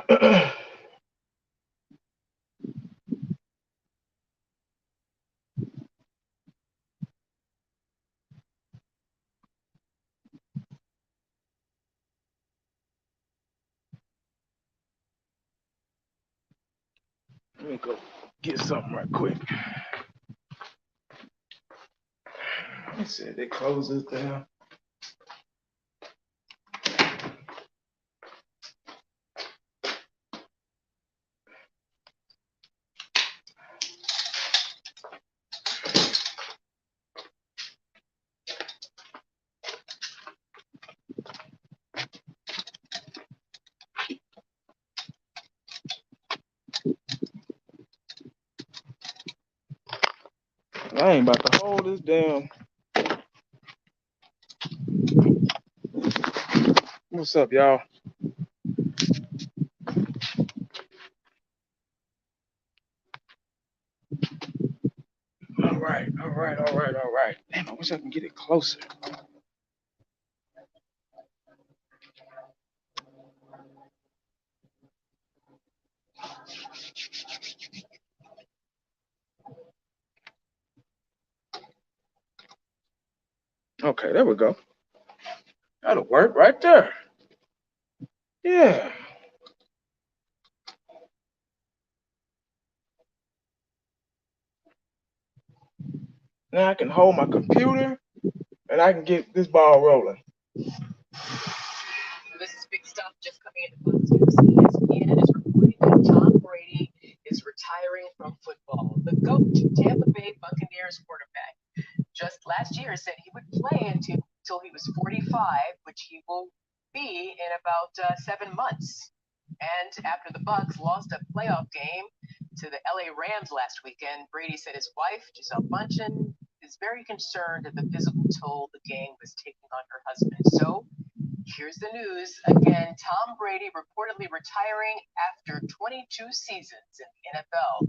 Let me go get something right quick. They said they close this down. I ain't about to hold this down. What's up, y'all? All right. Damn, I wish I can get it closer. Okay, there we go. That'll work right there. Yeah. Now I can hold my computer and I can get this ball rolling. This is big stuff just coming into Fox News. ESPN is reporting that Tom Brady is retiring from football. The GOAT, Tampa Bay Buccaneers quarterback, just last year said he would play until he was 45, which he will be in about 7 months. And after the Bucs lost a playoff game to the LA Rams last weekend, Brady said his wife, Gisele Bundchen, is very concerned at the physical toll the game was taking on her husband. So here's the news. Again, Tom Brady reportedly retiring after 22 seasons in the NFL.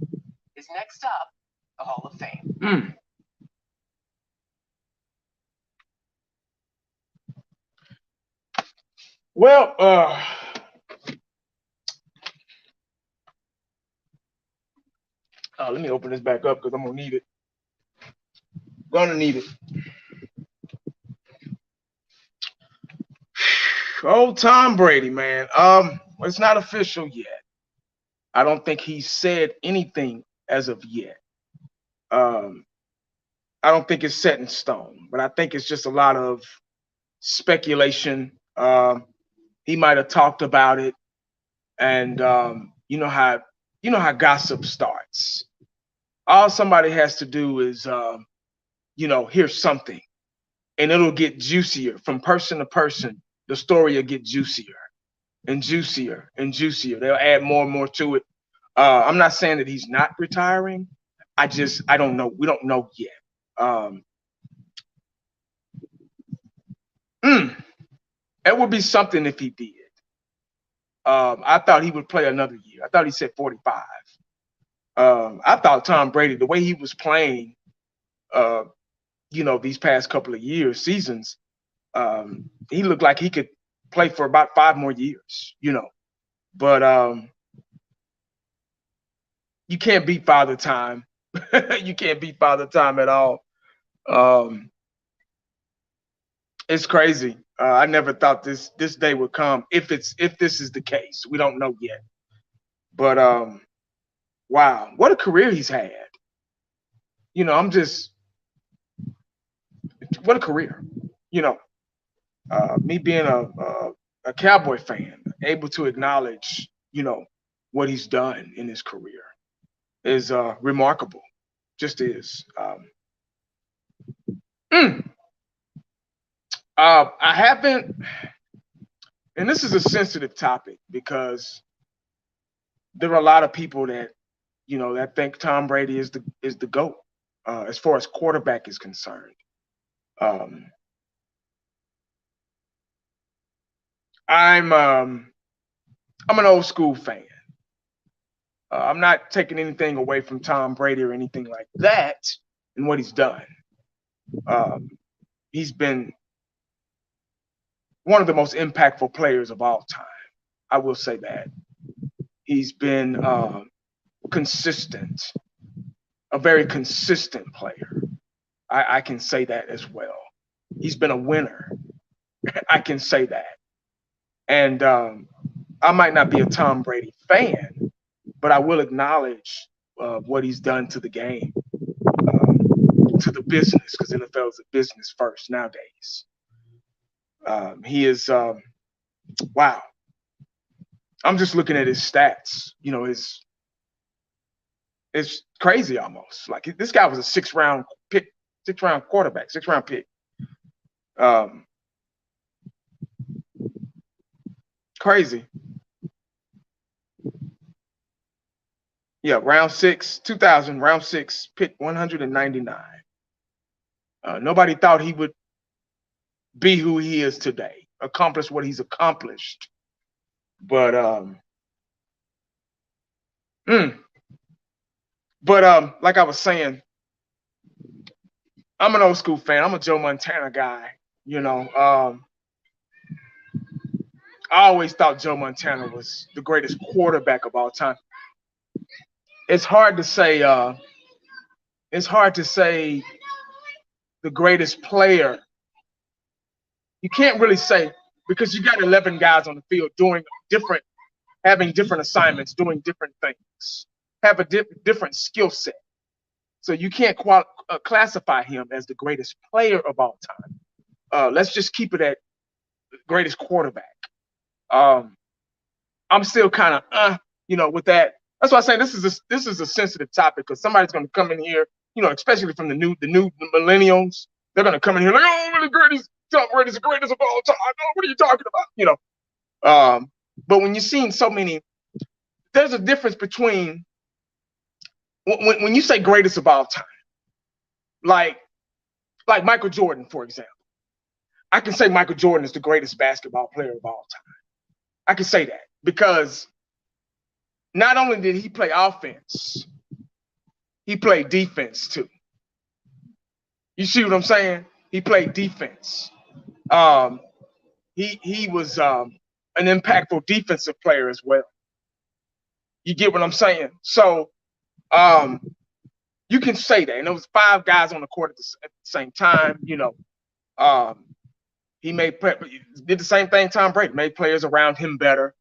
His next stop, the Hall of Fame. Well, let me open this back up because I'm gonna need it. Gonna need it. Oh, Tom Brady, man. It's not official yet. I don't think he's said anything as of yet. I don't think it's set in stone, but I think it's just a lot of speculation. He might have talked about it, and you know how gossip starts. All somebody has to do is hear something, and it'll get juicier from person to person. The story will get juicier and juicier and juicier. They'll add more and more to it. I'm not saying that he's not retiring. I don't know. We don't know yet. It would be something if he did. I thought he would play another year. I thought he said 45. I thought Tom Brady, the way he was playing, these past couple of seasons, he looked like he could play for about 5 more years, But you can't beat Father Time. You can't beat Father Time at all. It's crazy. I never thought this day would come. If this is the case, we don't know yet. But wow, what a career he's had. I'm just what a career. Me being a Cowboy fan, able to acknowledge, what he's done in his career is remarkable. Just is. I haven't, and this is a sensitive topic because there are a lot of people that that think Tom Brady is the GOAT as far as quarterback is concerned. I'm an old school fan. I'm not taking anything away from Tom Brady or anything like that and what he's done. He's been one of the most impactful players of all time. I will say that. He's been consistent, a very consistent player. I can say that as well. He's been a winner. I can say that. And I might not be a Tom Brady fan, but I will acknowledge what he's done to the game, to the business, because NFL is a business first nowadays. He is, wow. I'm just looking at his stats. You know, it's crazy almost. Like this guy was a six-round pick, six-round quarterback, six-round pick. Crazy. Yeah, round six, 2000, round six, pick 199. Nobody thought he would be who he is today, accomplish what he's accomplished. But mm, like I was saying, I'm an old school fan. I'm a Joe Montana guy. You know, I always thought Joe Montana was the greatest quarterback of all time. It's hard to say. It's hard to say the greatest player. You can't really say because you got 11 guys on the field doing different, having different assignments, doing different things, have a different skill set. So you can't classify him as the greatest player of all time. Let's just keep it at greatest quarterback. I'm still kind of with that. That's why I say this is a sensitive topic because somebody's going to come in here, especially from the new millennials. They're going to come in here like, oh, we're the greatest. Tom Brady's the greatest of all time. Oh, what are you talking about? But when you're seeing so many, there's a difference between when you say greatest of all time, like Michael Jordan, for example. I can say Michael Jordan is the greatest basketball player of all time. I can say that because not only did he play offense, he played defense too. You see what I'm saying? He played defense. He was an impactful defensive player as well. You get what I'm saying? So you can say that. And there was 5 guys on the court at the same time. He did the same thing Tom Brady, made players around him better.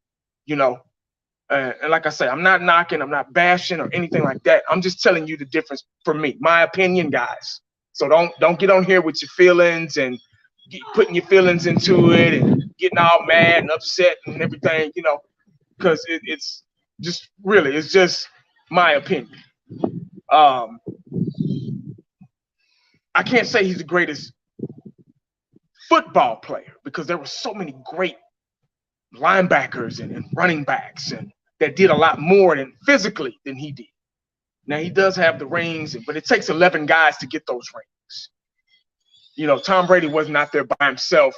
And like I say, I'm not knocking, I'm not bashing or anything like that. I'm just telling you the difference for me, my opinion, guys. So don't get on here with your feelings and putting your feelings into it and getting all mad and upset and everything, because it's just really, it's just my opinion. I can't say he's the greatest football player because there were so many great linebackers and running backs and that did a lot more than physically than he did. Now he does have the rings, but it takes 11 guys to get those rings. Tom Brady wasn't out there by himself,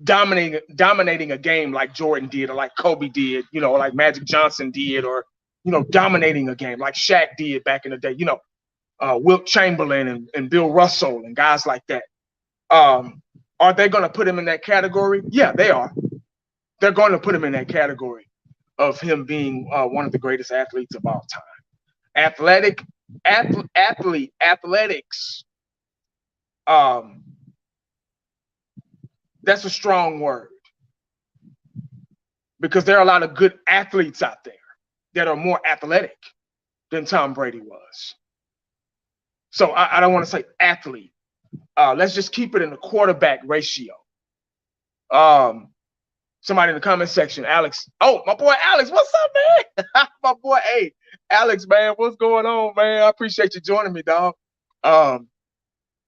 dominating a game like Jordan did or like Kobe did, or like Magic Johnson did, or dominating a game like Shaq did back in the day. Wilt Chamberlain and Bill Russell and guys like that. Are they going to put him in that category? Yeah, they are. They're going to put him in that category of him being one of the greatest athletes of all time. Athletics. That's a strong word because there are a lot of good athletes out there that are more athletic than Tom Brady was. So I don't want to say athlete. Let's just keep it in the quarterback ratio. Somebody in the comment section, Alex. Oh, my boy Alex, what's up, man? My boy, hey, Alex, man, what's going on, man? I appreciate you joining me, dog.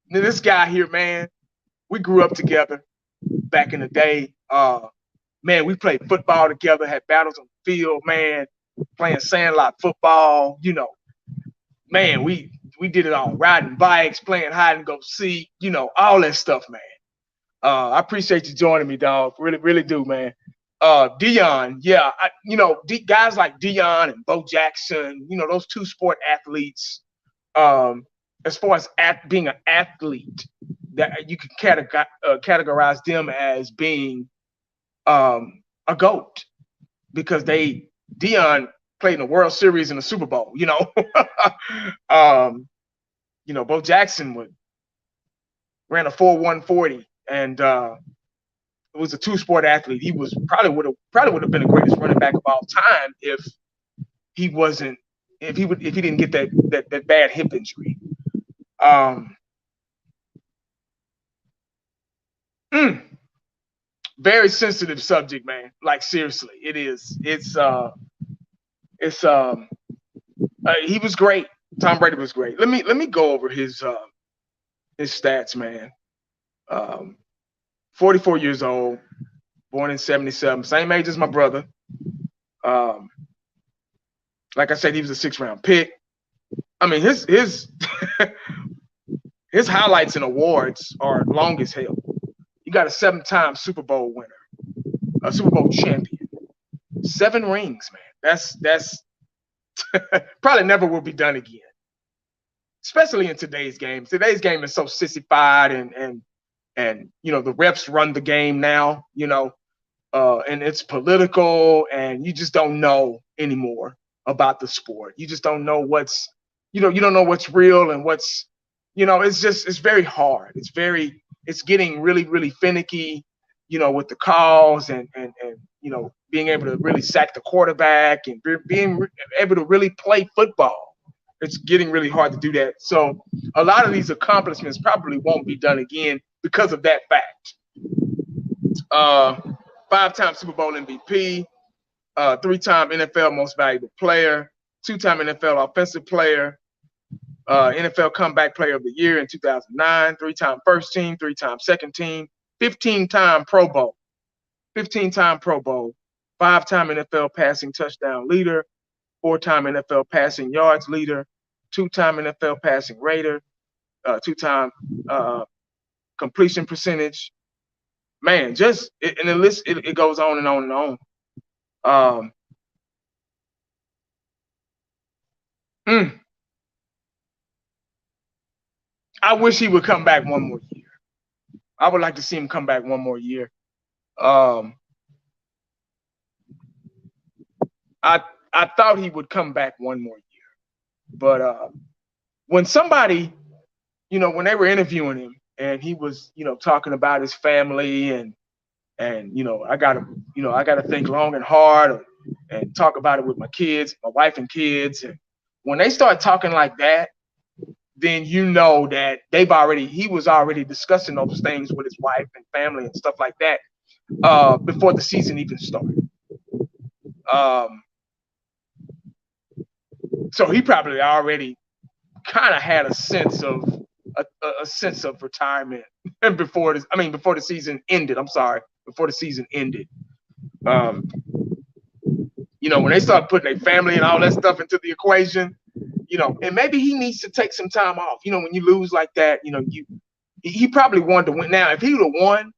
This guy here, man, we grew up together back in the day. Man, we played football together, had battles on the field, man, playing sandlot football, Man, we did it all, riding bikes, playing hide and go seek, all that stuff, man. I appreciate you joining me, dog. Really, really do, man. Dion, yeah, guys like Dion and Bo Jackson, those two sport athletes. As far as being an athlete, that you could categorize them as being a GOAT because they Dion played in the World Series and the Super Bowl. Bo Jackson ran a 4.140, and was a two-sport athlete. He was probably would have been the greatest running back of all time he didn't get that bad hip injury. Very sensitive subject, man. Like seriously, it is. He was great. Tom Brady was great. Let me go over his stats, man. 44 years old, born in 77, same age as my brother. Like I said, he was a 6th-round pick. I mean, his his highlights and awards are long as hell. You got a 7-time Super Bowl winner, a Super Bowl champion, 7 rings, man. That's probably never will be done again. Especially in today's game. Today's game is so sissified and the refs run the game now, and it's political, and you just don't know anymore about the sport. You just don't know you don't know what's real and what's, it's very hard. It's getting really, really finicky, with the calls and being able to really sack the quarterback and being able to really play football. It's getting really hard to do that. So a lot of these accomplishments probably won't be done again because of that fact. 5-time Super Bowl MVP, 3-time NFL Most Valuable Player, 2-time NFL Offensive Player, NFL Comeback Player of the Year in 2009, 3-time First Team, 3-time Second Team, 15-time Pro Bowl, 15-time Pro Bowl, 5-time NFL Passing Touchdown Leader, 4-time NFL Passing Yards Leader, 2-time NFL Passing Rater, 2-time completion percentage. Man, and the list it goes on and on and on. I wish he would come back one more year. I would like to see him come back one more year. I thought he would come back one more year, but when somebody, when they were interviewing him and he was, talking about his family and I gotta think long and hard and talk about it with my kids, my wife and kids, and when they start talking like that, then that he was already discussing those things with his wife and family and stuff like that before the season even started. So he probably already kind of had a sense of retirement before the season ended. I'm sorry, before the season ended. When they start putting their family and all that stuff into the equation, and maybe he needs to take some time off. When you lose like that, he probably wanted to win. Now, if he would have won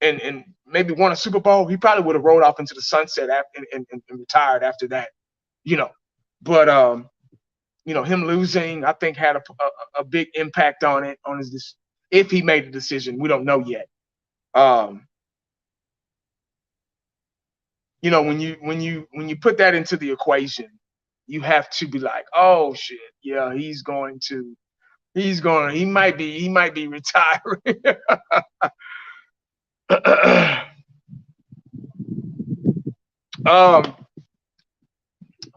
and maybe won a Super Bowl, he probably would have rolled off into the sunset and retired after that. But him losing, I think, had a big impact on it, on his, if he made the decision. We don't know yet. When you put that into the equation, you have to be like, oh shit, yeah, he might be retiring.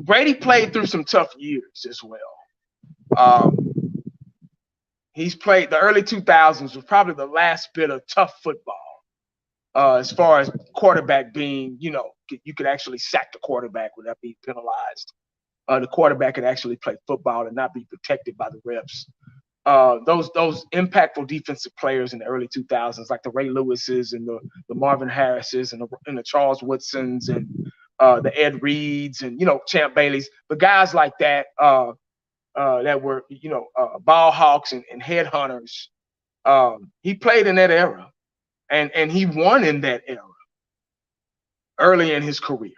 Brady played through some tough years as well. He's played the early 2000s was probably the last bit of tough football. As far as quarterback being, you could actually sack the quarterback without being penalized. The quarterback could actually play football and not be protected by the refs. Those impactful defensive players in the early 2000s, like the Ray Lewises and the Marvin Harrises and the Charles Woodsons and the Ed Reeds and Champ Baileys, the guys like that that were ball hawks and headhunters. He played in that era, and he won in that era early in his career.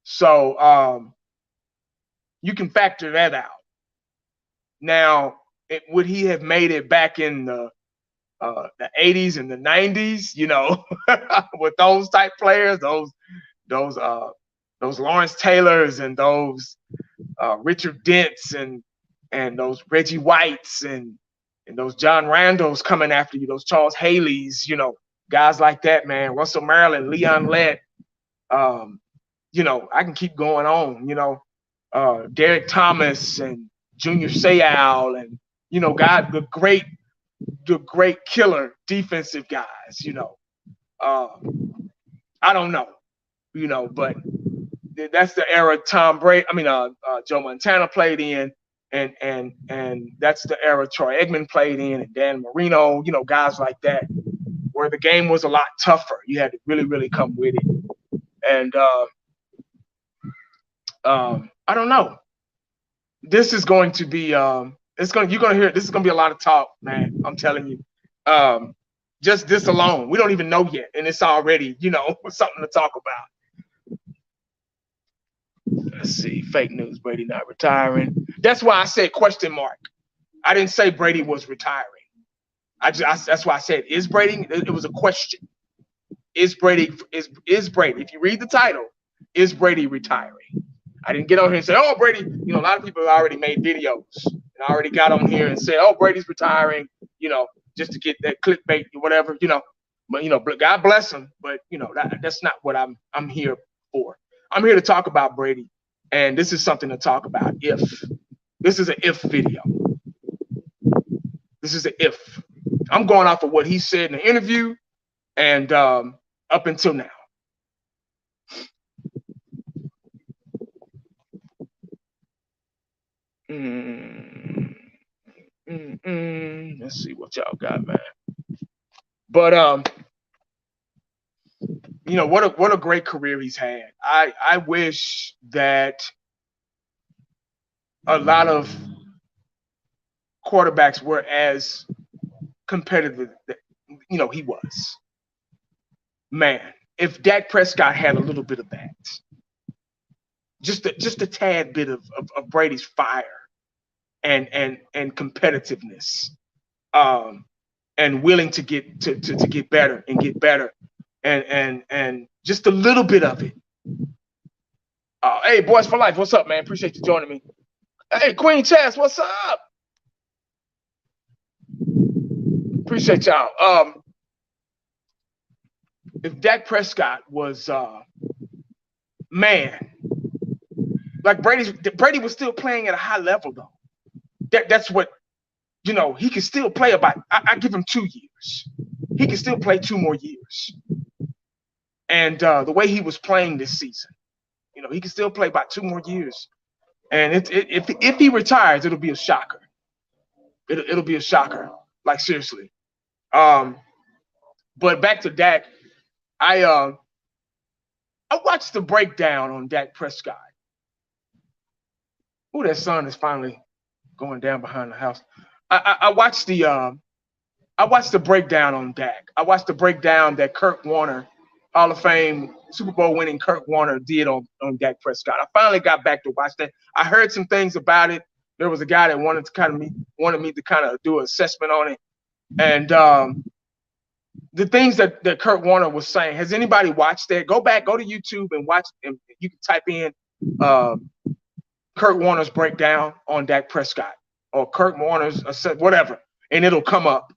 So you can factor that out. Now, would he have made it back in the 80s and the 90s? With those type players, those those Lawrence Taylors and those Richard Dents and those Reggie Whites and those John Randalls coming after you, those Charles Haleys, guys like that, man. Russell Maryland, Leon Lett, um, I can keep going on, Derek Thomas and Junior Seau and, God, the great killer defensive guys, I don't know, but that's the era Tom Brady, Joe Montana played in, and that's the era Troy Aikman played in, and Dan Marino, guys like that, where the game was a lot tougher. You had to really, really come with it. And I don't know. This is going to be you're gonna hear this is gonna be a lot of talk, man. I'm telling you. Just this alone, we don't even know yet, and it's already, something to talk about. Let's see, fake news, Brady not retiring. That's why I said question mark. I didn't say Brady was retiring. That's why I said, is Brady? It was a question. Is Brady? Is Brady? If you read the title, is Brady retiring? I didn't get on here and say, oh, Brady. A lot of people already made videos and already got on here and said, oh, Brady's retiring. Just to get that clickbait or whatever. But God bless him. But that's not what I'm here for. I'm here to talk about Brady, and this is something to talk about. If this is an if video, this is an if. I'm going off of what he said in the interview, and up until now. Let's see what y'all got, man. But what a great career he's had. I wish that a lot of quarterbacks were as competitive that he was. Man, if Dak Prescott had a little bit of that, just a tad bit of Brady's fire and competitiveness, and willing to get better and get better, and just a little bit of it. Hey, Boys for Life, what's up, man? Appreciate you joining me. Hey, Queen Chess, what's up? Appreciate y'all. If Dak Prescott was man, like Brady was still playing at a high level though. That's what he can still play about. I give him 2 years. He can still play 2 more years. And the way he was playing this season, he can still play about 2 more years. And if he retires, it'll be a shocker. It'll be a shocker. Like seriously. But back to Dak, I watched the breakdown on Dak Prescott. Ooh, that sun is finally going down behind the house. I watched the breakdown on Dak. I watched the breakdown that Kurt Warner, Hall of Fame Super Bowl winning Kurt Warner, did on Dak Prescott. I finally got back to watch that. I heard some things about it. There was a guy that wanted me to kind of do an assessment on it, and the things that Kurt Warner was saying. Has anybody watched that? Go to YouTube and watch. And you can type in Kurt Warner's breakdown on Dak Prescott or Kurt Warner's whatever, and it'll come up.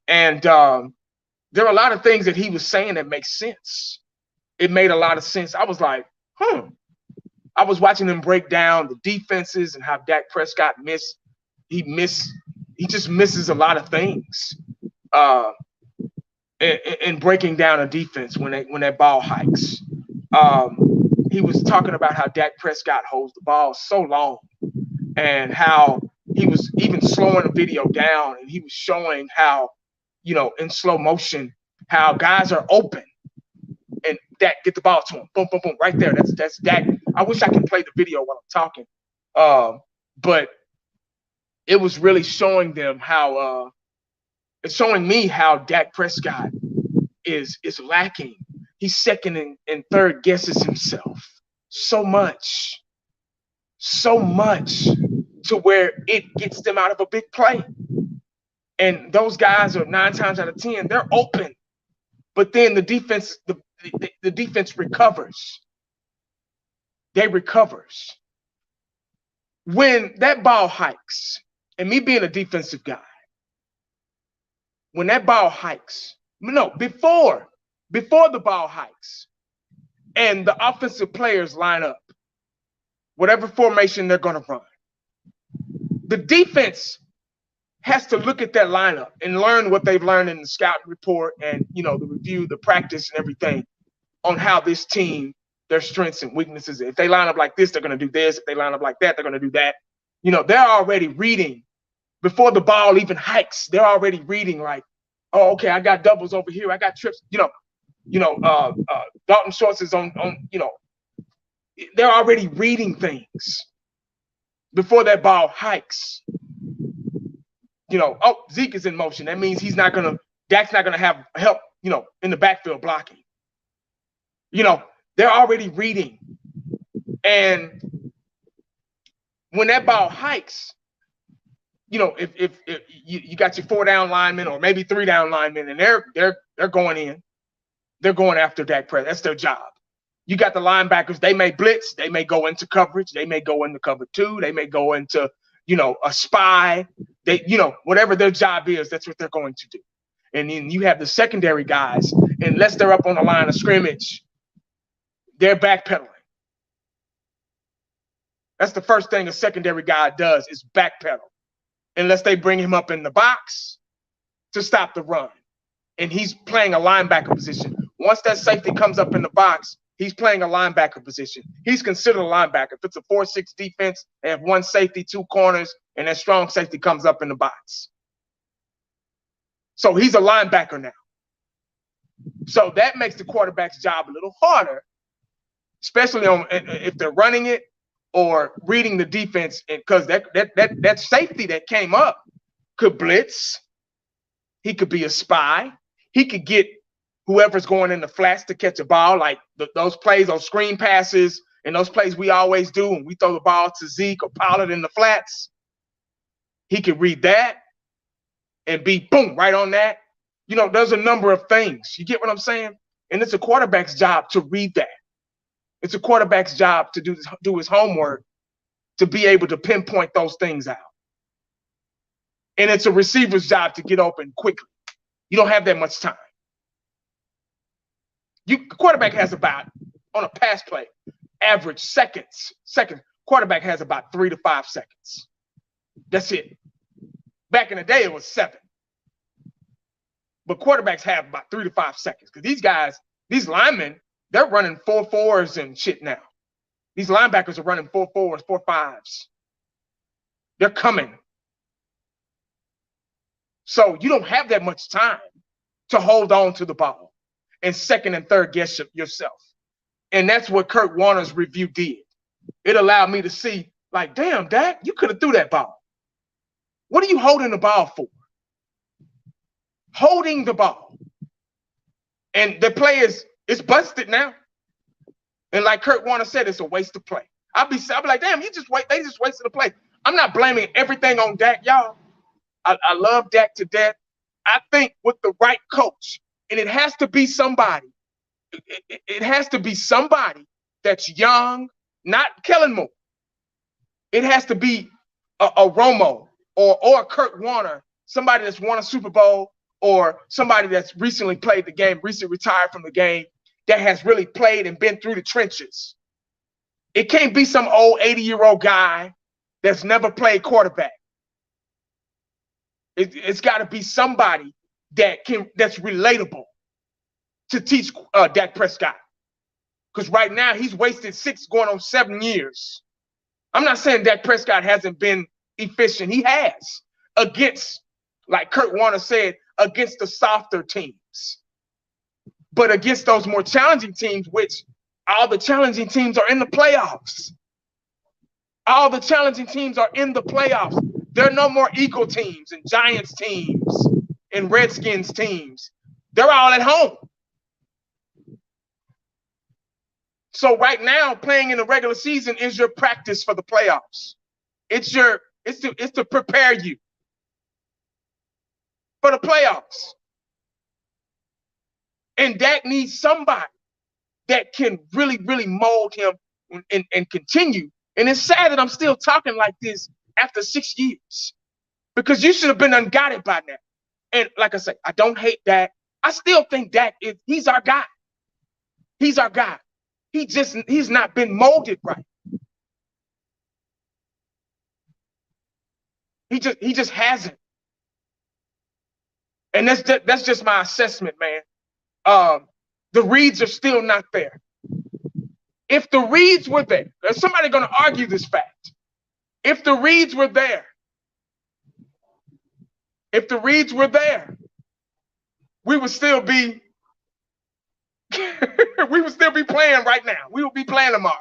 And there are a lot of things that he was saying that make sense. It made a lot of sense. I was like, I was watching him break down the defenses and how Dak Prescott he just misses a lot of things in breaking down a defense when that ball hikes. He was talking about how Dak Prescott holds the ball so long and how he was even slowing the video down, and he was showing how, in slow motion, how guys are open and Dak get the ball to him. Boom, boom, boom, right there. That's Dak. I wish I could play the video while I'm talking. But it was really showing them how it's showing me how Dak Prescott is lacking. He's second and third guesses himself so much to where it gets them out of a big play. And those guys are 9 times out of 10, they're open. But then the defense recovers. they recovers. When that ball hikes, and me being a defensive guy, when that ball hikes, no, before the ball hikes, and the offensive players line up, whatever formation they're going to run, the defense has to look at that lineup and learn what they've learned in the scout report and, the review, the practice and everything on how this team, their strengths and weaknesses. If they line up like this, they're going to do this. If they line up like that, they're going to do that. They're already reading before the ball even hikes. They're already reading like, oh, okay, I got doubles over here. I got trips, Dalton Schultz is on, they're already reading things before that ball hikes. Oh, Zeke is in motion. That means Dak's not gonna have help, in the backfield blocking. They're already reading. And when that ball hikes, if you got your 4 down linemen or maybe 3 down linemen and they're going in, they're going after Dak Prescott. That's their job. You got the linebackers, they may blitz, they may go into coverage, they may go into cover 2, they may go into, a spy. They, whatever their job is, that's what they're going to do. And then you have the secondary guys, unless they're up on the line of scrimmage, they're backpedaling. That's the first thing a secondary guy does is backpedal, unless they bring him up in the box to stop the run. And he's playing a linebacker position. Once that safety comes up in the box, he's playing a linebacker position. He's considered a linebacker. If it's a 4-6 defense, they have 1 safety, 2 corners, and that strong safety comes up in the box. So he's a linebacker now. So that makes the quarterback's job a little harder, especially if they're running it or reading the defense, because that safety that came up could blitz. He could be a spy. He could get whoever's going in the flats to catch a ball, like those plays, those screen passes, and those plays we always do when we throw the ball to Zeke or Pollard in the flats. He could read that and be boom right on that. There's a number of things. You get what I'm saying? And it's a quarterback's job to read that. It's a quarterback's job to do his homework, to be able to pinpoint those things out. And it's a receiver's job to get open quickly. You don't have that much time. The quarterback has about, on a pass play, average seconds, quarterback has about 3 to 5 seconds. That's it. Back in the day, it was 7. But quarterbacks have about 3 to 5 seconds, because these guys, these linemen, they're running 4.4s and shit now. These linebackers are running 4.4s, 4.5s. They're coming. So you don't have that much time to hold on to the ball and second and third guess yourself. And that's what Kurt Warner's review did. It allowed me to see, like, damn, Dak, you could have threw that ball. What are you holding the ball for? Holding the ball. And the play is busted now. And like Kurt Warner said, it's a waste of play. I'll be like, damn, they just wasted the play. I'm not blaming everything on Dak, y'all. I love Dak to death. I think with the right coach, and it has to be somebody. It has to be somebody that's young, not Kellen Moore. It has to be a Romo or a Kurt Warner, somebody that's won a Super Bowl, or somebody that's recently played the game, recently retired from the game, that has really played and been through the trenches. It can't be some old 80-year-old guy that's never played quarterback. It's got to be somebody that's relatable to teach Dak Prescott. Because right now he's wasted 6 going on 7 years. I'm not saying Dak Prescott hasn't been efficient. He has, against, like Kurt Warner said, against the softer teams. But against those more challenging teams, which all the challenging teams are in the playoffs. All the challenging teams are in the playoffs. There are no more Eagle teams and Giants teams and Redskins teams. They're all at home. So right now, playing in the regular season is your practice for the playoffs. It's to prepare you for the playoffs. And Dak needs somebody that can really, really mold him and continue. And it's sad that I'm still talking like this after 6 years, because you should have been unguided by now. And like I said, I don't hate Dak. I still think Dak he's our guy. He's our guy. He's not been molded right. He just hasn't. And that's just my assessment, man. The reads are still not there. If the reads were there, there's somebody going to argue this fact. If the reads were there, we would still be we would still be playing right now. We would be playing tomorrow.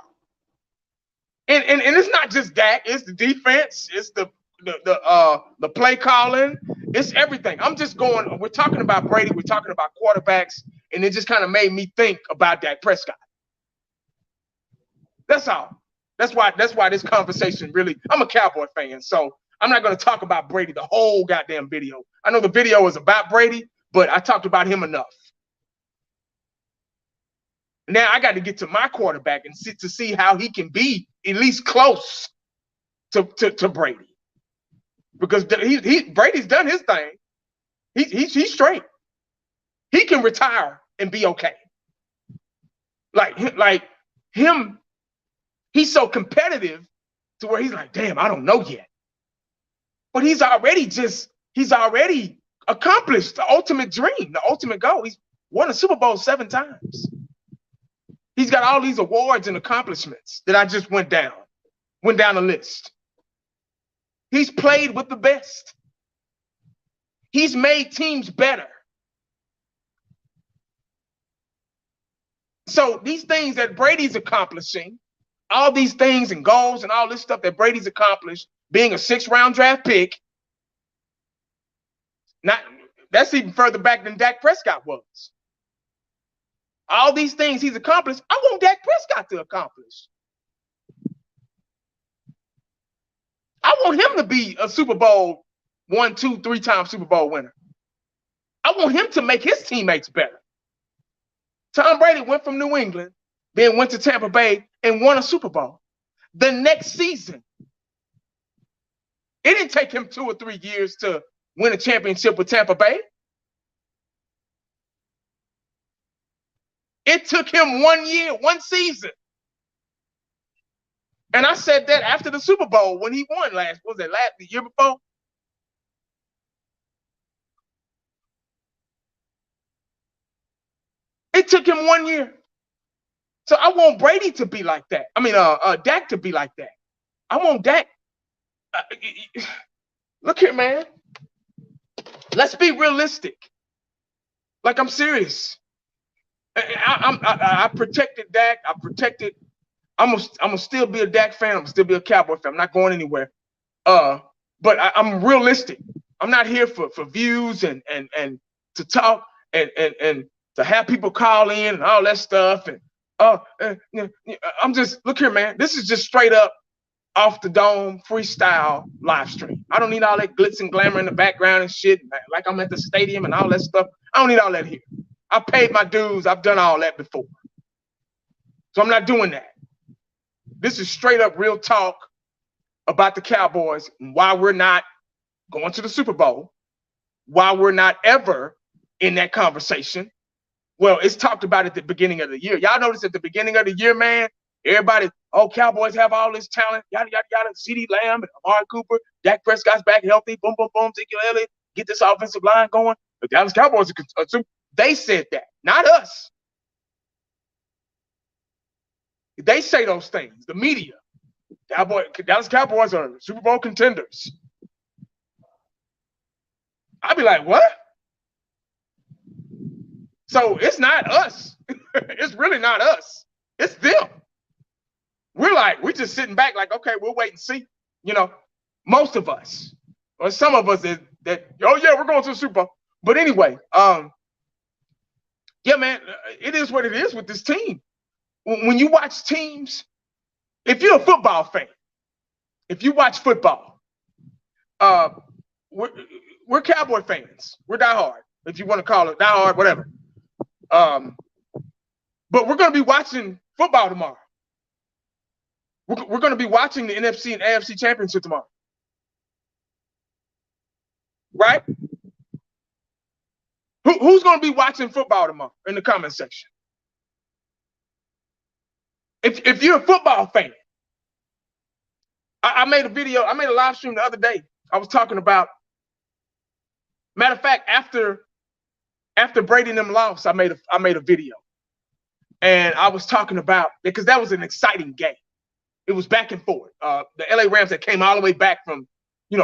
And it's not just Dak, it's the defense, it's the play calling, it's everything. We're talking about Brady, we're talking about quarterbacks, and it just kind of made me think about Dak Prescott. That's all. That's why this conversation really, I'm a Cowboy fan, so I'm not going to talk about Brady the whole goddamn video. I know the video is about Brady, but I talked about him enough. Now I got to get to my quarterback and see how he can be at least close to Brady, because Brady's done his thing. He's straight. He can retire and be okay. Like him, he's so competitive to where he's like, damn, I don't know yet. But he's already accomplished the ultimate dream, the ultimate goal. He's won a Super Bowl 7 times. He's got all these awards and accomplishments that I just went down the list. He's played with the best. He's made teams better. So these things that Brady's accomplishing, all these things and goals and all this stuff that Brady's accomplished, being a 6th-round draft pick, that's even further back than Dak Prescott was. All these things he's accomplished, I want Dak Prescott to accomplish. I want him to be a Super Bowl 1, 2, 3-time Super Bowl winner. I want him to make his teammates better. Tom Brady went from New England, then went to Tampa Bay and won a Super Bowl. The next season, it didn't take him 2 or 3 years to win a championship with Tampa Bay. It took him 1 year, 1 season. And I said that after the Super Bowl when he won the year before? It took him 1 year. So I want Brady to be like that. I mean, Dak to be like that. I want Dak. Look here, man. Let's be realistic. Like, I'm serious. I protected Dak. I'm gonna still be a Dak fan. I'm gonna still be a Cowboy fan. I'm not going anywhere. But I'm realistic. I'm not here for views and to talk and to have people call in and all that stuff. And I'm just, look here, man. This is just straight up off the dome freestyle live stream. I don't need all that glitz and glamour in the background and shit, like I'm at the stadium and all that stuff. I don't need all that here. I paid my dues. I've done all that before. So I'm not doing that. This is straight up real talk about the Cowboys and why we're not going to the Super Bowl, why we're not ever in that conversation. Well, it's talked about at the beginning of the year. Y'all notice at the beginning of the year, man, everybody, Cowboys have all this talent, yada, yada, yada, CeeDee Lamb and Amari Cooper, Dak Prescott's back healthy, boom, boom, boom, Ezekiel Elliott, get this offensive line going. The Dallas Cowboys are they said that, not us. They say those things, the media. Dallas Cowboys are Super Bowl contenders. I'd be like, what? So it's not us. It's really not us. It's them. We're just sitting back like, okay, we'll wait and see. Most of us, or some of us that oh yeah, we're going to the Super Bowl. But anyway, yeah, man, it is what it is with this team. When you watch teams, if you're a football fan, if you watch football, we're Cowboy fans. We're diehard, if you want to call it diehard, whatever. But we're going to be watching football tomorrow. We're going to be watching the NFC and AFC championship tomorrow, right? Who's going to be watching football tomorrow in the comment section? If you're a football fan, I made a video, I made a live stream the other day. I was talking about, matter of fact, after Brady and them lost, I made a video. And I was talking about, because that was an exciting game. It was back and forth. The LA Rams that came all the way back from,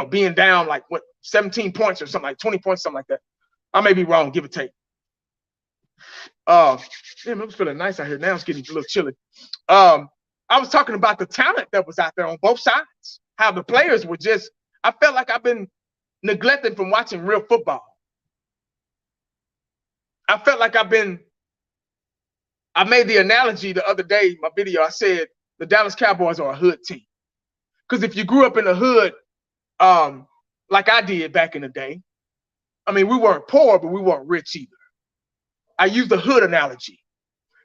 being down like 17 points or something, like 20 points, something like that. I may be wrong, give or take. Damn, it was feeling nice out here. Now it's getting a little chilly. I was talking about the talent that was out there on both sides. How the players were just, I felt like I've been neglected from watching real football. I felt like I made the analogy the other day, my video. I said the Dallas Cowboys are a hood team. Because if you grew up in the hood, like I did back in the day, I mean, we weren't poor, but we weren't rich either. I use the hood analogy.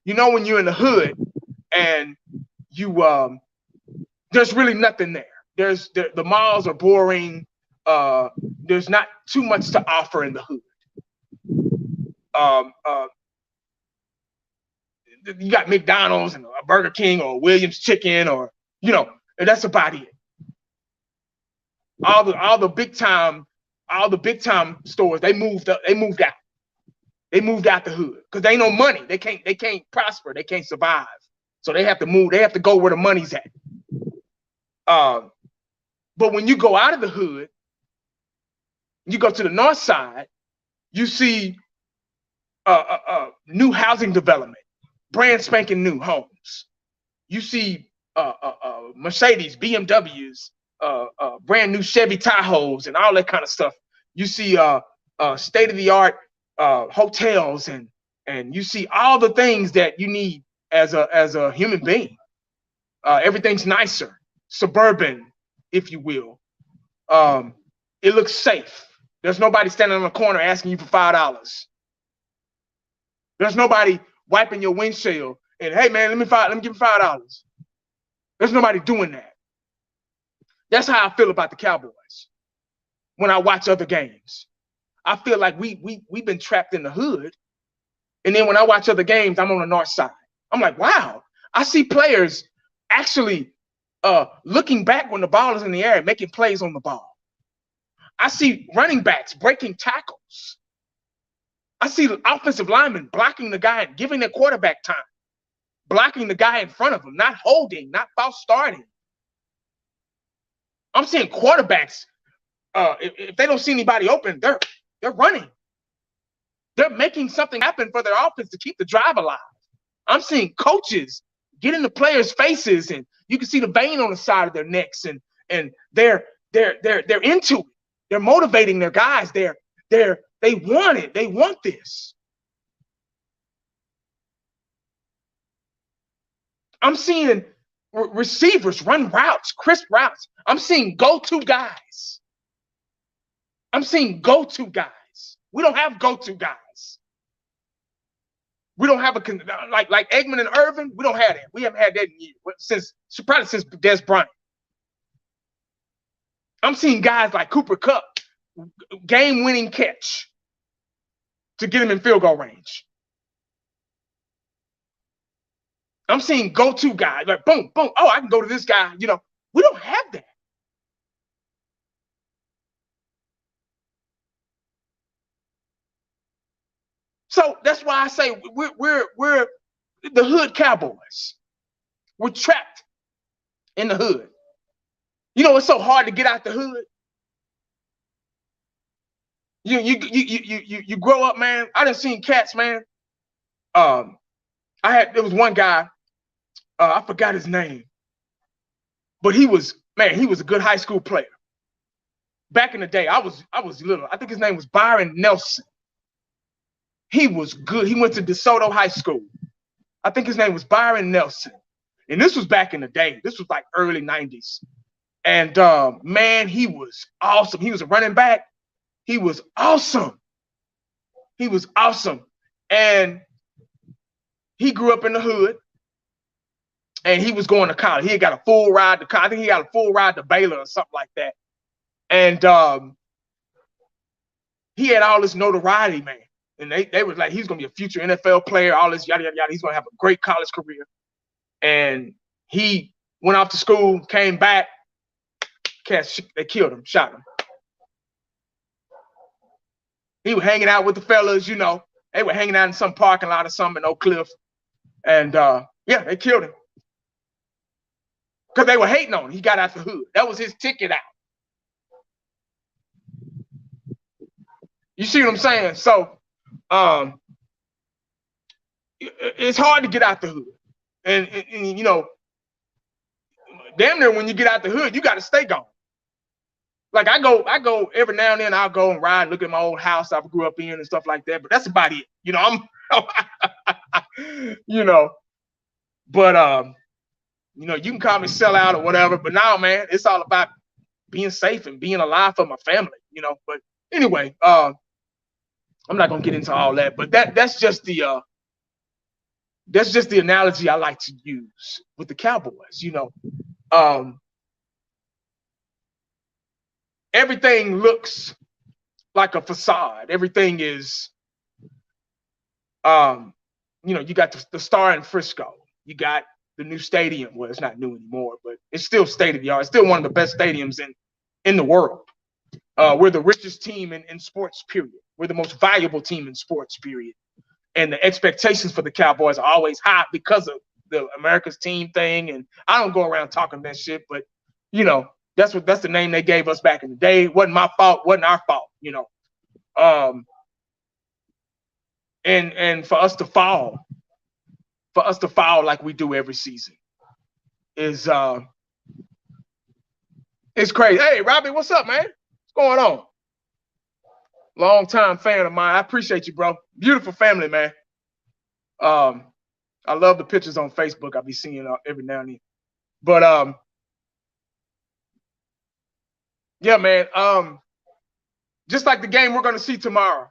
When you're in the hood and you, there's really nothing there. The malls are boring. There's not too much to offer in the hood. You got McDonald's and a Burger King or Williams Chicken, or and that's about it. All the big time stores, they moved out. They moved out the hood because they ain't no money. They can't prosper. They can't survive. So they have to move. They have to go where the money's at. But when you go out of the hood, you go to the north side, you see new housing development, brand spanking new homes. You see Mercedes, BMWs, brand new Chevy Tahoes, and all that kind of stuff. You see state of the art hotels, and you see all the things that you need as a human being. Everything's nicer, suburban, if you will. It looks safe. There's nobody standing on the corner asking you for $5. There's nobody wiping your windshield and, hey man, let me give you $5. There's nobody doing that. That's how I feel about the Cowboys when I watch other games. I feel like we've been trapped in the hood. And then when I watch other games, I'm on the north side. I'm like, wow, I see players actually looking back when the ball is in the air and making plays on the ball. I see running backs breaking tackles. I see offensive linemen blocking the guy and giving their quarterback time, blocking the guy in front of him, not holding, not false starting. I'm seeing quarterbacks, if they don't see anybody open, they're running. They're making something happen for their offense to keep the drive alive. I'm seeing coaches get in the players' faces, and you can see the vein on the side of their necks, and they're into it. They're motivating their guys. They want it. They want this. I'm seeing receivers run routes, crisp routes. I'm seeing go-to guys. We don't have go-to guys. We don't have like Eggman and Irvin. We don't have that. We haven't had that in years, probably since Des Bryant. I'm seeing guys like Cooper Kupp, game-winning catch to get him in field goal range. I'm seeing go-to guys like boom, boom. Oh, I can go to this guy. We don't have that. So that's why I say we're the hood Cowboys. We're trapped in the hood. It's so hard to get out the hood. You grow up, man. I done seen cats, man. There was one guy, I forgot his name, but he was a good high school player. Back in the day, I was little. I think his name was Byron Nelson. He was good. He went to DeSoto High School. I think his name was Byron Nelson. And this was back in the day. This was like early 90s. And man, he was awesome. He was a running back. He was awesome. And he grew up in the hood. and he was going to college. He had got a full ride to college. I think he got a full ride to Baylor or something like that. And he had all this notoriety, man. And they was like, he's gonna be a future NFL player, all this yada yada yada. He's gonna have a great college career. And he went off to school, came back, they killed him, shot him. He was hanging out with the fellas, you know. They were hanging out in some parking lot or something in Oak Cliff. And yeah, they killed him. Because they were hating on him. He got out the hood. That was his ticket out. You see what I'm saying? So it's hard to get out the hood. And you know, damn near when you get out the hood, you got to stay gone. Like I go every now and then. I'll go and ride, look at my old house I grew up in and stuff like that. But that's about it. You know, you know. But you know, you can call me sellout or whatever. But now, man, it's all about being safe and being alive for my family. You know. But anyway, I'm not gonna get into all that. But that's just the analogy I like to use with the Cowboys. You know. Everything looks like a facade. Everything is, you know, you got the Star in Frisco. You got the new stadium. Well, it's not new anymore, but it's still state of the art. It's still one of the best stadiums in the world. We're the richest team in sports, period. We're the most valuable team in sports, period. And the expectations for the Cowboys are always high because of the America's team thing. And I don't go around talking that shit, but, you know, that's the name they gave us back in the day. It wasn't my fault, wasn't our fault, you know. And for us to fall like we do every season is it's crazy. Hey, Robbie, what's up, man? What's going on? Long-time fan of mine. I appreciate you, bro. Beautiful family, man. I love the pictures on Facebook. I'll be seeing every now and then. But yeah, man. Just like the game we're gonna see tomorrow.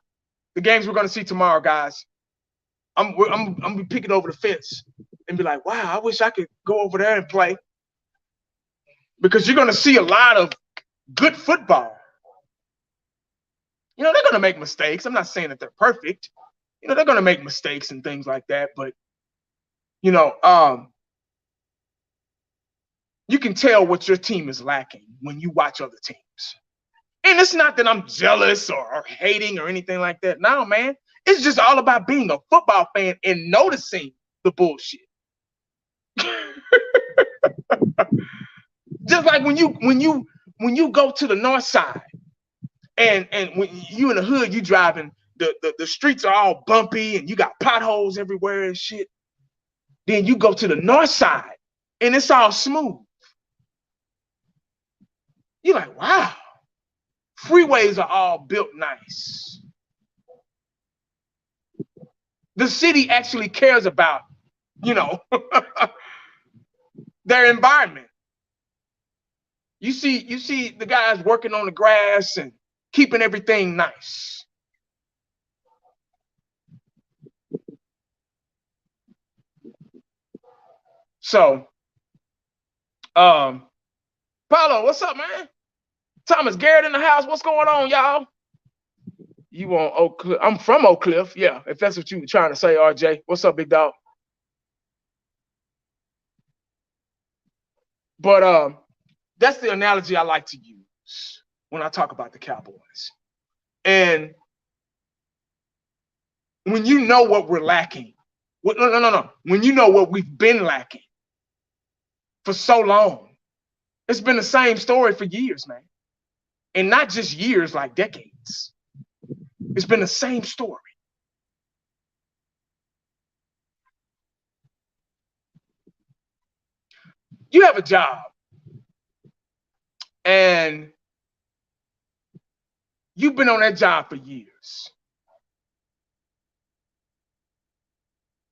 The games we're gonna see tomorrow, guys. I'm gonna be picking over the fence and be like, wow, I wish I could go over there and play. Because you're gonna see a lot of good football. You know, they're gonna make mistakes. I'm not saying that they're perfect. You know, they're gonna make mistakes and things like that, but you know, you can tell what your team is lacking when you watch other teams. And it's not that I'm jealous or hating or anything like that. No, man. It's just all about being a football fan and noticing the bullshit. Just like when you go to the north side and when you in the hood, you driving, the streets are all bumpy and you got potholes everywhere and shit. Then you go to the north side and it's all smooth. You're like, wow, freeways are all built nice. The city actually cares about, you know, their environment. You see the guys working on the grass and keeping everything nice. So, Paulo, what's up, man? Thomas Garrett in the house. What's going on, y'all? You on Oak Cliff? I'm from Oak Cliff. Yeah, if that's what you were trying to say, RJ. What's up, big dog? But that's the analogy I like to use when I talk about the Cowboys. And when you know what we're lacking, no. When you know what we've been lacking for so long, it's been the same story for years, man. And not just years, like decades. It's been the same story. You have a job and you've been on that job for years.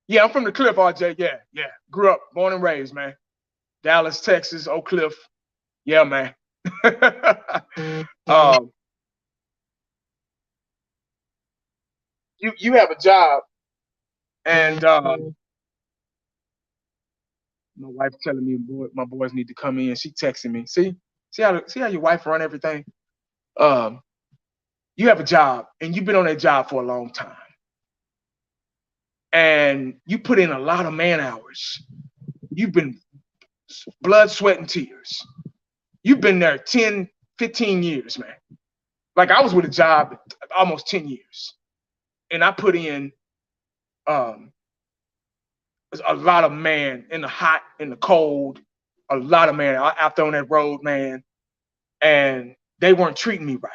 Yeah, I'm from the Cliff, RJ. Yeah. Grew up, born and raised, man. Dallas, Texas, Oak Cliff. Yeah, man. You have a job and My wife telling me my boys need to come in. She texting me. See how your wife run everything. Um, you have a job and you've been on that job for a long time, and you put in a lot of man hours. You've been blood, sweat, and tears. You've been there 10, 15 years, man. Like I was with a job almost 10 years, and I put in um, a lot of man in the hot, in the cold, a lot of man out there on that road, man, and they weren't treating me right.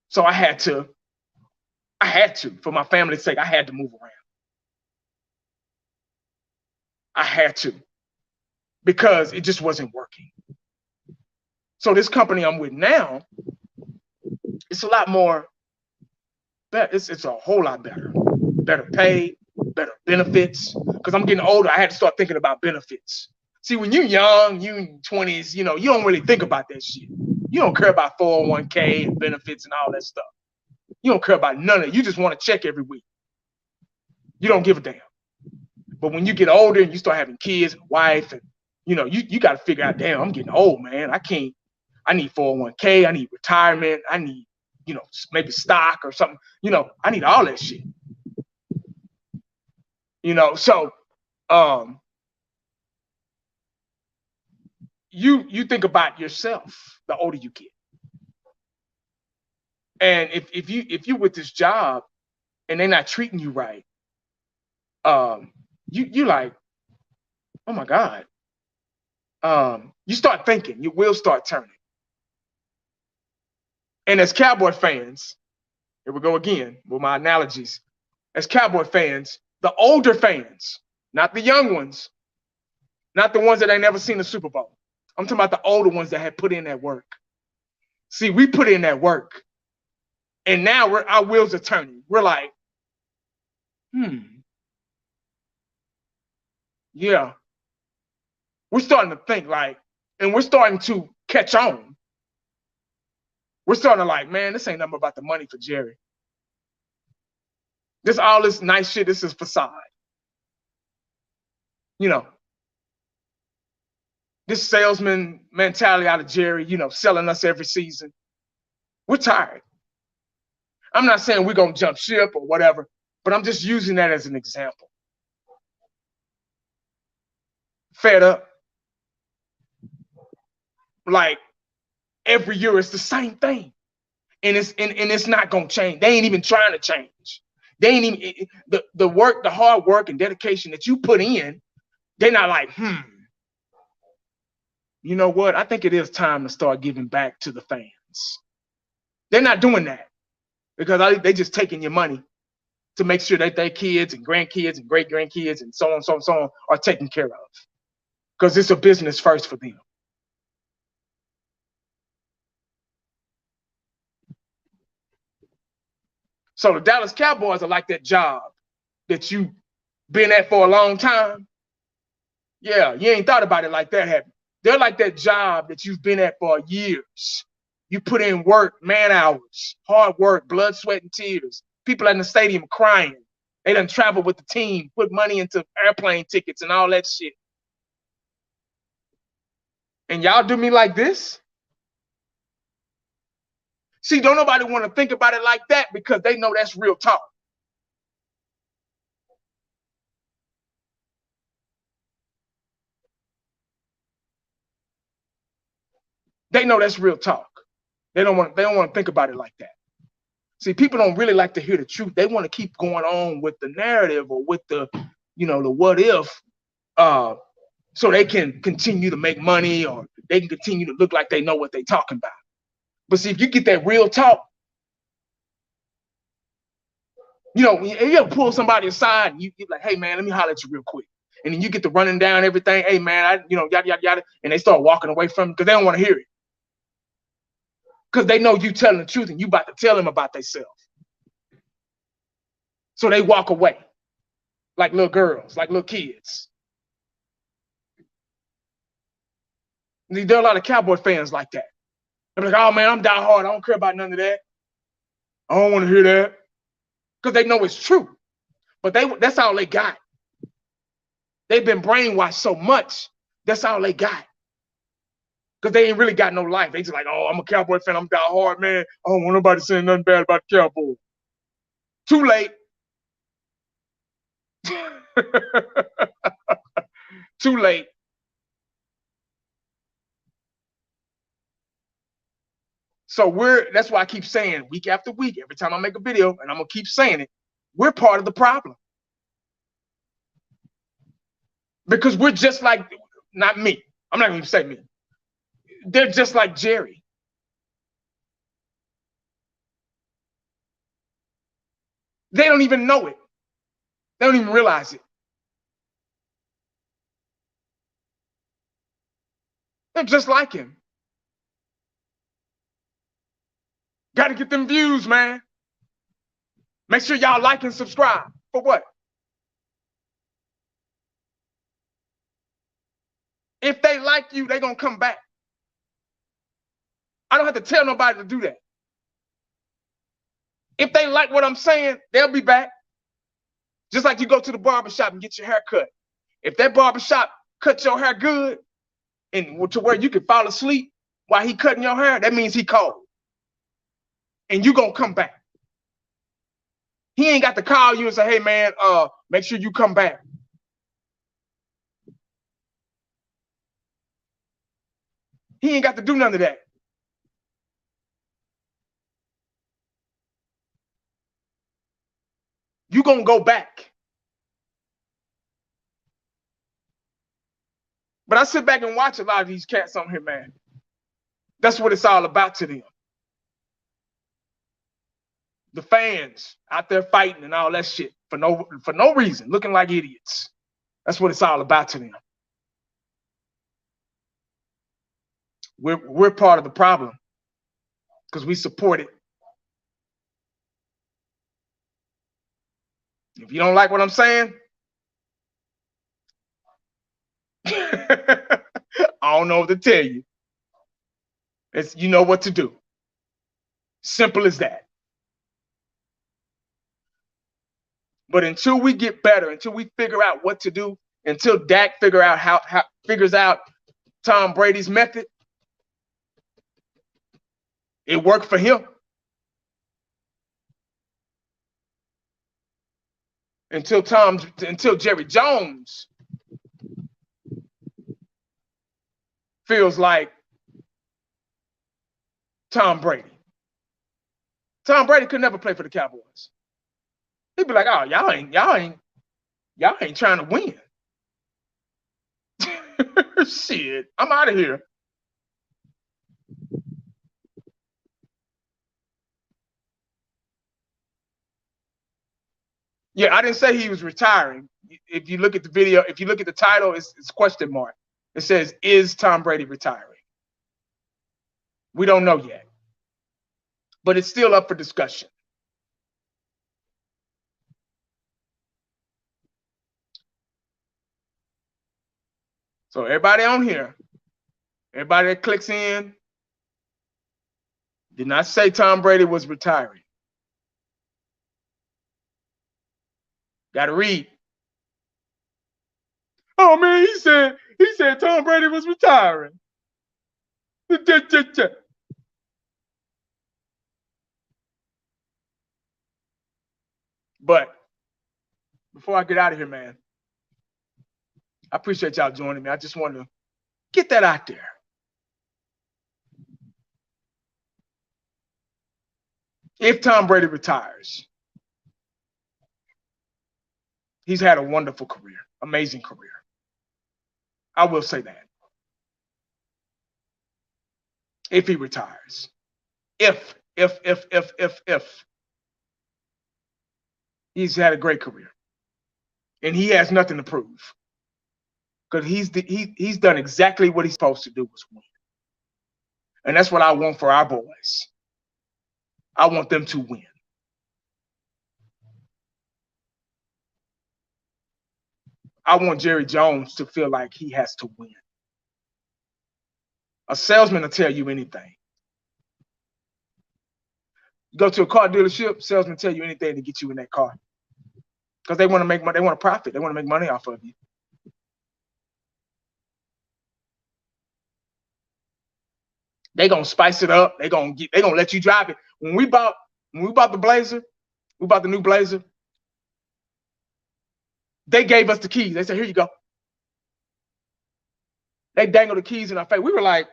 So for my family's sake, I had to move around. I had to because it just wasn't working. So this company I'm with now, it's a lot more better. It's a whole lot better. Better pay, better benefits. Because I'm getting older, I had to start thinking about benefits. See, when you're young, you in 20s, you don't really think about that shit. You don't care about 401k and benefits and all that stuff. You don't care about none of it. You just want to check every week. You don't give a damn. But when you get older and you start having kids and a wife, and you got to figure out, damn, I'm getting old, man. I need 401k, I need retirement, I need, maybe stock or something. I need all that shit. So you think about yourself the older you get. And if you're with this job and they're not treating you right, you like, oh my God. You start thinking, your wheels start turning. And as Cowboy fans, here we go again with my analogies. As Cowboy fans, the older fans, not the young ones, not the ones that ain't never seen the Super Bowl. I'm talking about the older ones that had put in that work. See, we put in that work, and now our wheels are turning. We're like, yeah. We're starting to think like, and we're starting to catch on. We're starting to like, man, this ain't nothing about the money for Jerry. All this nice shit, this is facade. This salesman mentality out of Jerry, selling us every season. We're tired. I'm not saying we're going to jump ship or whatever, but I'm just using that as an example. Fed up. Like every year it's the same thing. And it's not going to change. They ain't even trying to change. They ain't even, the work, the hard work and dedication that you put in, they're not like, you know what? I think it is time to start giving back to the fans. They're not doing that because they just taking your money to make sure that their kids and grandkids and great grandkids and so on are taken care of. Because it's a business first for them. So the Dallas Cowboys are like that job that you've been at for a long time. Yeah, you ain't thought about it like that, have you? They're like that job that you've been at for years. You put in work, man hours, hard work, blood, sweat, and tears. People in the stadium crying. They done travel with the team, put money into airplane tickets and all that shit. And y'all do me like this? See, don't nobody want to think about it like that because they know that's real talk. They know that's real talk. They don't want to think about it like that. See, people don't really like to hear the truth. They want to keep going on with the narrative or with the what if, so they can continue to make money or they can continue to look like they know what they're talking about. But see, if you get that real talk, you pull somebody aside and you get like, hey man, let me holler at you real quick. And then you get to running down everything. Hey man, yada yada yada, and they start walking away from it because they don't want to hear it. Because they know you telling the truth and you about to tell them about themselves. So they walk away like little girls, like little kids. There are a lot of Cowboy fans like that. They're like, oh man, I'm die hard. I don't care about none of that. I don't want to hear that. Because they know it's true. But that's all they got. They've been brainwashed so much. That's all they got. Because they ain't really got no life. They just like, oh, I'm a Cowboy fan. I'm die hard, man. I don't want nobody saying nothing bad about the Cowboys. Too late. Too late. So that's why I keep saying week after week, every time I make a video, and I'm gonna keep saying it, we're part of the problem. Because we're just like, not me. I'm not gonna say me. They're just like Jerry. They don't even know it. They don't even realize it. They're just like him. Got to get them views, man. Make sure y'all like and subscribe. For what? If they like you, they're going to come back. I don't have to tell nobody to do that. If they like what I'm saying, they'll be back. Just like you go to the barbershop and get your hair cut. If that barbershop cuts your hair good and to where you can fall asleep while he cutting your hair, that means he cold. And you going to come back. He ain't got to call you and say, hey, man, make sure you come back. He ain't got to do none of that. You going to go back. But I sit back and watch a lot of these cats on here, man. That's what it's all about to them. The fans out there fighting and all that shit for no reason, looking like idiots. That's what it's all about to them. We're part of the problem because we support it. If you don't like what I'm saying, I don't know what to tell you. You know what to do. Simple as that. But until we get better, until we figure out what to do, until Dak figures out Tom Brady's method, it worked for him. Until Jerry Jones feels like Tom Brady. Tom Brady could never play for the Cowboys. He'd be like, oh, y'all ain't trying to win. Shit, I'm out of here. Yeah, I didn't say he was retiring. If you look at the video, if you look at the title, it's question mark. It says, is Tom Brady retiring? We don't know yet. But it's still up for discussion. So everybody on here, everybody that clicks in, did not say Tom Brady was retiring. Got to read. Oh man, he said Tom Brady was retiring. But before I get out of here, man, I appreciate y'all joining me. I just want to get that out there. If Tom Brady retires, he's had a wonderful career, amazing career. I will say that. If he retires. If. He's had a great career. And he has nothing to prove. Because he's done exactly what he's supposed to do, was win. And that's what I want for our boys. I want them to win. I want Jerry Jones to feel like he has to win. A salesman will tell you anything. You go to a car dealership, salesman tell you anything to get you in that car. Because they want to make money, they want to profit, they want to make money off of you. They gonna spice it up. They gonna let you drive it. When we bought the Blazer, we bought the new Blazer. They gave us the keys. They said, "Here you go." They dangled the keys in our face. We were like,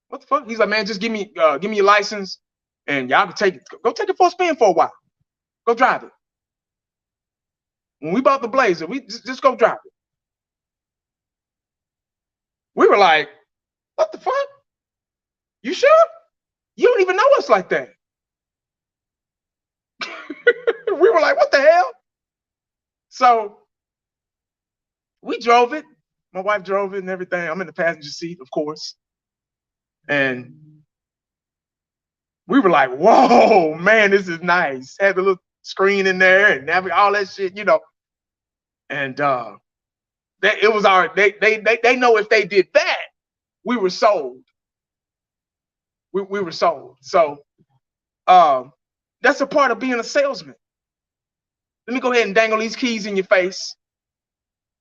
"What the fuck?" He's like, "Man, just give me your license, and y'all can take it. Go take it for a spin for a while. Go drive it." When we bought the Blazer, we just go drive it. We were like, "What the fuck? You sure? You don't even know us like that." We were like, "What the hell?" So we drove it. My wife drove it and everything. I'm in the passenger seat, of course. And we were like, "Whoa, man, this is nice." Had the little screen in there and all that shit, you know. And it was our they know if they did that, we were sold. We were sold. So that's a part of being a salesman. Let me go ahead and dangle these keys in your face.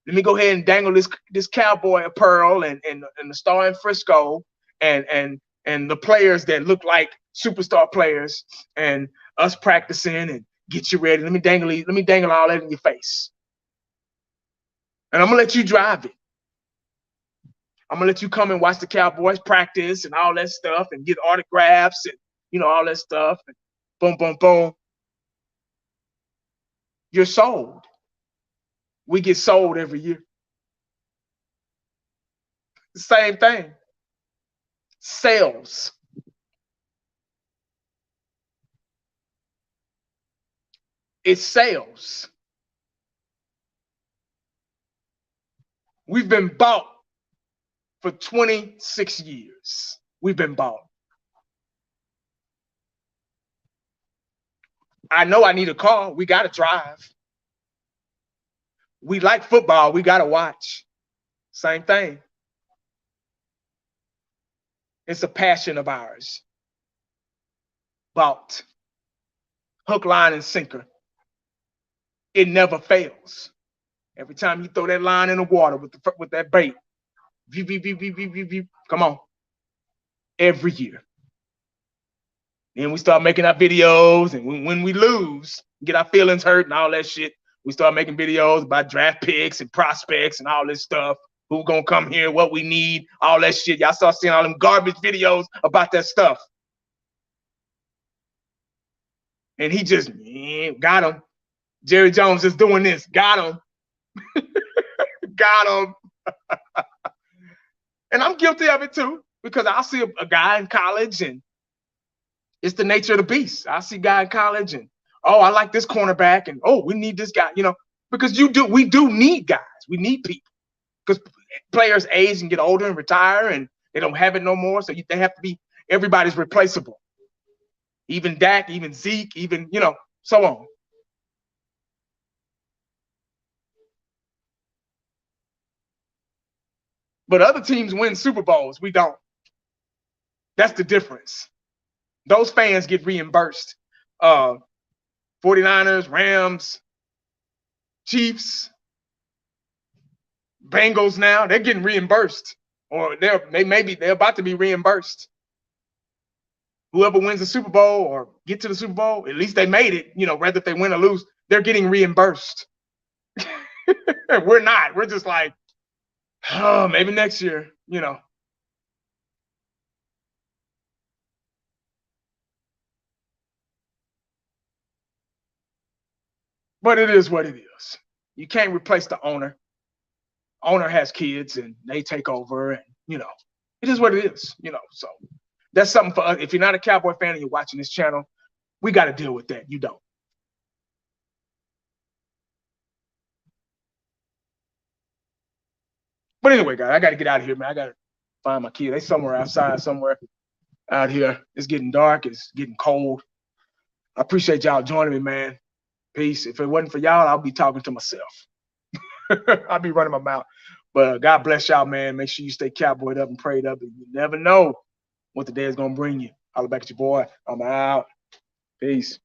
Let me go ahead and dangle this cowboy apparel and the star in Frisco and the players that look like superstar players and us practicing and get you ready. Let me dangle all that in your face. And I'm gonna let you drive it. I'm gonna let you come and watch the Cowboys practice and all that stuff and get autographs and all that stuff. And boom, boom, boom. You're sold. We get sold every year. The same thing. Sales. It's sales. We've been bought for 26 years. We've been bought. I know I need a car. We got to drive. We like football. We got to watch. Same thing. It's a passion of ours. Bought. Hook, line, and sinker. It never fails. Every time you throw that line in the water with that bait, come on. Every year. Then we start making our videos, and when we lose, get our feelings hurt and all that shit, we start making videos about draft picks and prospects and all this stuff. Who gonna come here, what we need, all that shit. Y'all start seeing all them garbage videos about that stuff. And he just got him. Jerry Jones is doing this. Got him. Got him. And I'm guilty of it too, because I'll see a guy in college, and it's the nature of the beast. I see a guy in college, and I like this cornerback, and we need this guy, because we do need guys. We need people, because players age and get older and retire, and they don't have it no more. So they have to be, everybody's replaceable. Even Dak, even Zeke, even, so on. But other teams win Super Bowls. We don't. That's the difference. Those fans get reimbursed. 49ers, Rams, Chiefs, Bengals now, they're getting reimbursed. Or they're about to be reimbursed. Whoever wins the Super Bowl or get to the Super Bowl, at least they made it, whether if they win or lose, they're getting reimbursed. We're not. We're just like, maybe next year, But it is what it is. You can't replace the owner. Owner has kids and they take over, and it is what it is, So that's something for us. If you're not a Cowboy fan and you're watching this channel, we got to deal with that. You don't. But anyway, guys, I got to get out of here, man. I got to find my kid. They somewhere outside, somewhere out here. It's getting dark. It's getting cold. I appreciate y'all joining me, man. Peace. If it wasn't for y'all, I'll be talking to myself. I'll be running my mouth. But God bless y'all, man. Make sure you stay cowboyed up and prayed up. And you never know what the day is going to bring you. Holla back at your boy. I'm out. Peace.